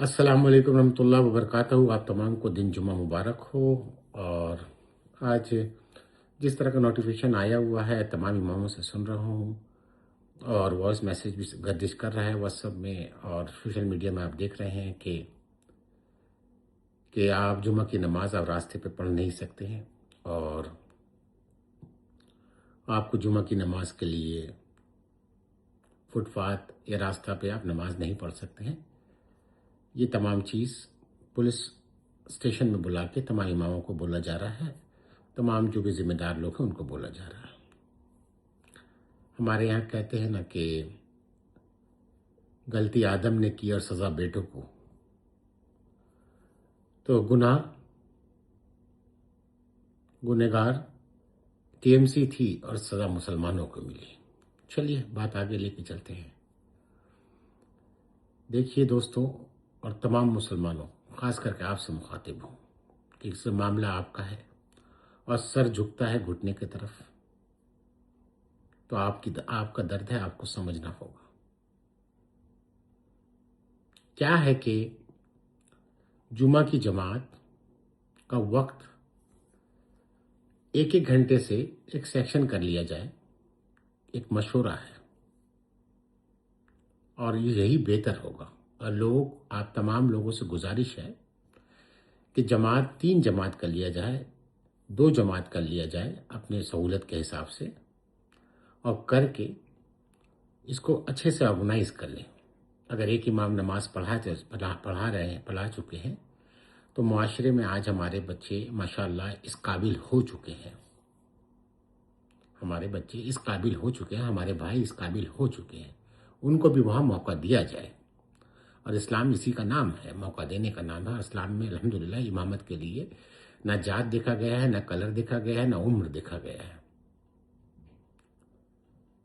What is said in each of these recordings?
अस्सलाम वालेकुम रहमतुल्लाह वबरकातहू। आप तमाम को दिन जुम्मा मुबारक हो। और आज जिस तरह का नोटिफिकेशन आया हुआ है तमाम इमामों से सुन रहा हूँ, और वॉइस मैसेज भी गर्दिश कर रहा है व्हाट्सएप में और सोशल मीडिया में। आप देख रहे हैं कि आप जुम्मा की नमाज आप रास्ते पे पढ़ नहीं सकते हैं, और आपको जुम्मा की नमाज के लिए फुटपाथ या रास्ता पे आप नमाज नहीं पढ़ सकते हैं। ये तमाम चीज़ पुलिस स्टेशन में बुला के तमाम इमामों को बोला जा रहा है, तमाम जो भी जिम्मेदार लोग हैं उनको बोला जा रहा है। हमारे यहाँ कहते हैं ना कि गलती आदम ने की और सज़ा बेटों को, तो गुनहगार टीएमसी थी और सज़ा मुसलमानों को मिली। चलिए बात आगे लेके चलते हैं। देखिए दोस्तों और तमाम मुसलमानों, ख़ास करके आपसे मुखातिब हूँ कि इस मामला आपका है और सर झुकता है घुटने की तरफ, तो आपका दर्द है, आपको समझना होगा। क्या है कि जुमा की जमात का वक्त एक घंटे से एक सेक्शन कर लिया जाए, एक मशवरा है, और यही बेहतर होगा। और आप तमाम लोगों से गुजारिश है कि 3 जमात कर लिया जाए, 2 जमात कर लिया जाए अपने सहूलत के हिसाब से, और करके इसको अच्छे से ऑर्गेनाइज कर लें। अगर एक इमाम नमाज पढ़ा चुके हैं तो मुआशरे में आज हमारे बच्चे माशाअल्लाह इस काबिल हो चुके हैं, हमारे बच्चे इस काबिल हो चुके हैं, हमारे भाई इस काबिल हो चुके हैं, उनको भी वहाँ मौका दिया जाए। और इस्लाम इसी का नाम है, मौका देने का नाम है। इस्लाम में अल्हम्दुलिल्लाह इमामत के लिए ना जात देखा गया है, ना कलर देखा गया है, ना उम्र देखा गया है।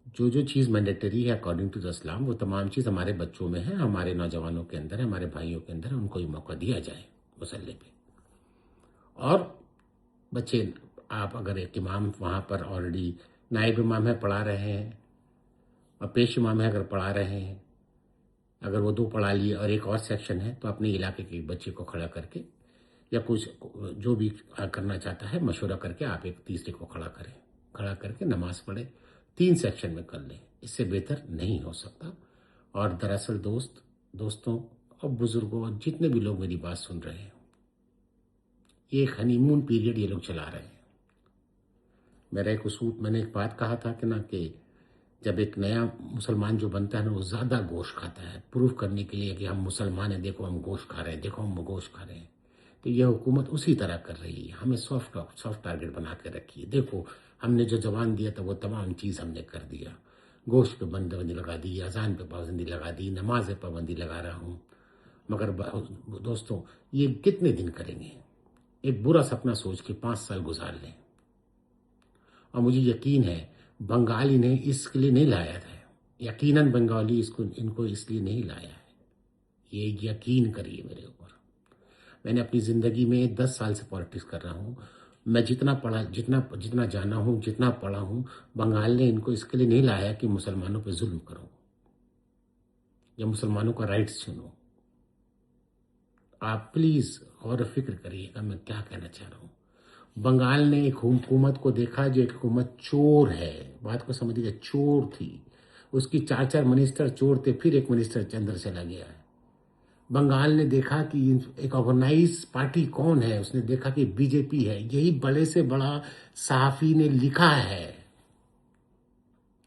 जो चीज़ मैंडेटरी है अकॉर्डिंग टू द इस्लाम, वो तमाम चीज़ हमारे बच्चों में है, हमारे नौजवानों के अंदर है, हमारे भाइयों के अंदर है। उनको भी मौका दिया जाए मुसल्ले पे। और बच्चे, आप अगर एक इमाम वहाँ पर ऑलरेडी नायब इमाम है पढ़ा रहे हैं, और पेश इमाम है अगर पढ़ा रहे हैं, अगर वो 2 पढ़ा लिए और एक और सेक्शन है, तो अपने इलाके के एक बच्चे को खड़ा करके या कुछ जो भी करना चाहता है मशवरा करके आप एक तीसरे को खड़ा करके नमाज पढ़े, 3 सेक्शन में कर लें। इससे बेहतर नहीं हो सकता। और दरअसल दोस्तों और बुजुर्गों और जितने भी लोग मेरी बात सुन रहे हैं, ये एक हनीमून पीरियड ये लोग चला रहे हैं। मैंने एक बात कहा था कि जब एक नया मुसलमान जो बनता है ना, वो ज़्यादा गोश्त खाता है प्रूफ करने के लिए कि हम मुसलमान हैं, देखो हम गोश्त खा रहे हैं, देखो हम गोश्त खा रहे हैं। तो यह हुकूमत उसी तरह कर रही है, हमें सॉफ्ट टारगेट बना के रखी है। देखो हमने जो जवान दिया था वो तमाम चीज़ हमने कर दिया, गोश्त पे पाबंदी लगा दी, अजान पे पाबंदी लगा दी, नमाज पे पाबंदी लगा रहा हूँ। मगर दोस्तों ये कितने दिन करेंगे? एक बुरा सपना सोच के 5 साल गुजार लें। और मुझे यकीन है बंगाली ने इसके लिए नहीं लाया था, यकीनन बंगाली इनको इसलिए नहीं लाया है, ये यकीन करिए मेरे ऊपर। मैंने अपनी ज़िंदगी में 10 साल से पॉलिटिक्स कर रहा हूँ। मैं जितना पढ़ा, जितना जाना हूँ, जितना पढ़ा हूँ, बंगाल ने इनको इसके लिए नहीं लाया कि मुसलमानों पे जुल्म करो या मुसलमानों का राइट्स छीनो। आप प्लीज़ गौर फिक्र करिएगा मैं क्या कहना चाह रहा हूँ। बंगाल ने एक हुकूमत को देखा जो एक हुकूमत चोर है, बात को समझिएगा, चोर थी, उसकी 4 मिनिस्टर चोर थे, फिर एक मिनिस्टर अंदर चला गया है। बंगाल ने देखा कि एक ऑर्गेनाइज पार्टी कौन है, उसने देखा कि बीजेपी है। यही बड़े से बड़ा सहाफ़ी ने लिखा है,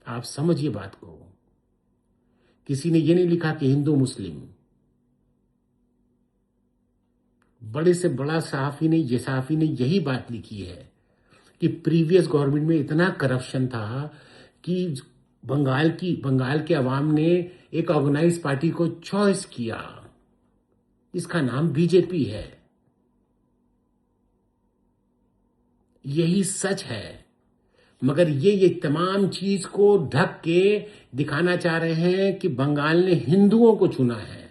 आप समझिए बात को। किसी ने ये नहीं लिखा कि हिंदू मुस्लिम, बड़े से बड़ा सहाफ़ी ने यही बात लिखी है कि प्रीवियस गवर्नमेंट में इतना करप्शन था कि बंगाल के अवाम ने एक ऑर्गेनाइज पार्टी को चॉइस किया, इसका नाम बीजेपी है। यही सच है। मगर ये तमाम चीज को ढक के दिखाना चाह रहे हैं कि बंगाल ने हिंदुओं को चुना है,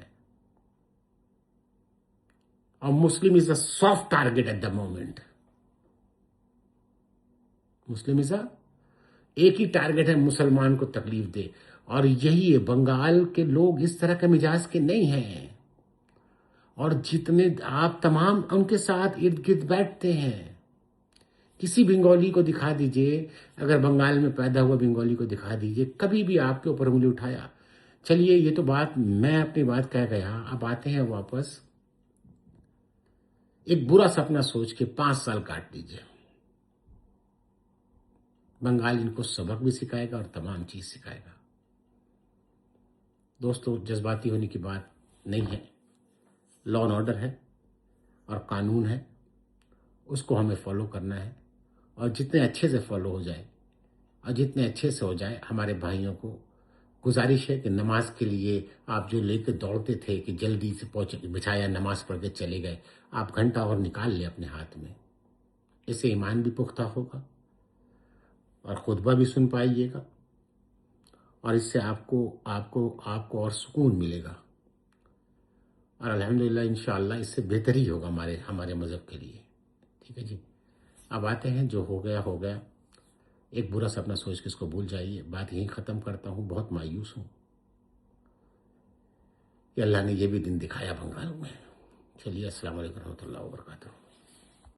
और Muslim is a soft target at the moment. Muslim is एक ही टारगेट है, मुसलमान को तकलीफ दे। और यही है, बंगाल के लोग इस तरह के मिजाज के नहीं हैं। اور جتنے آپ تمام ان کے ساتھ ارد گرد بیٹھتے ہیں، کسی بنگالی کو دکھا دیجئے، اگر بنگال میں پیدا ہوا بنگالی کو دکھا دیجئے، کبھی بھی آپ کے اوپر انگلی اٹھایا۔ چلیے یہ تو بات میں اپنی بات کہہ گیا، اب آتے ہیں واپس ایک برا سپنا سوچ کے 5 سال کاٹ دیجئے۔ بنگال ان کو سبق بھی سکھائے گا اور تمام چیز سکھائے گا۔ دوستو، جذباتی ہونے کی بات نہیں ہے، لا اینڈ آرڈر ہے اور قانون ہے، اس کو ہمیں فالو کرنا ہے، اور جتنے اچھے سے فالو ہو جائے اور جتنے اچھے سے ہو جائے، ہمارے بھائیوں کو گزارش ہے کہ نماز کے لیے آپ جو لے کے دوڑتے تھے کہ جلدی سے پہنچ بچھایا نماز پڑھ کے چلے گئے، آپ گھنٹہ اور نکال لیں اپنے ہاتھ میں، اس سے ایمان بھی پختہ ہوگا اور خطبہ بھی سن پائیے گا، اور اس سے آپ کو اور سکون ملے گا، اور الحمدللہ انشاءاللہ اس سے بہتر ہی ہوگا ہمارے مذہب کے لیے۔ ٹھیک ہے جی، اب آتے ہیں جو ہو گیا ہو گیا، ایک برا سپنا سوچ کے اس کو بھول جائیے، بات یہیں ختم کرتا ہوں، بہت مایوس ہوں کہ اللہ نے یہ بھی دن دکھایا بنگال میں۔ چلیے، السلام علیکم ورحمۃ اللہ وبرکاتہ۔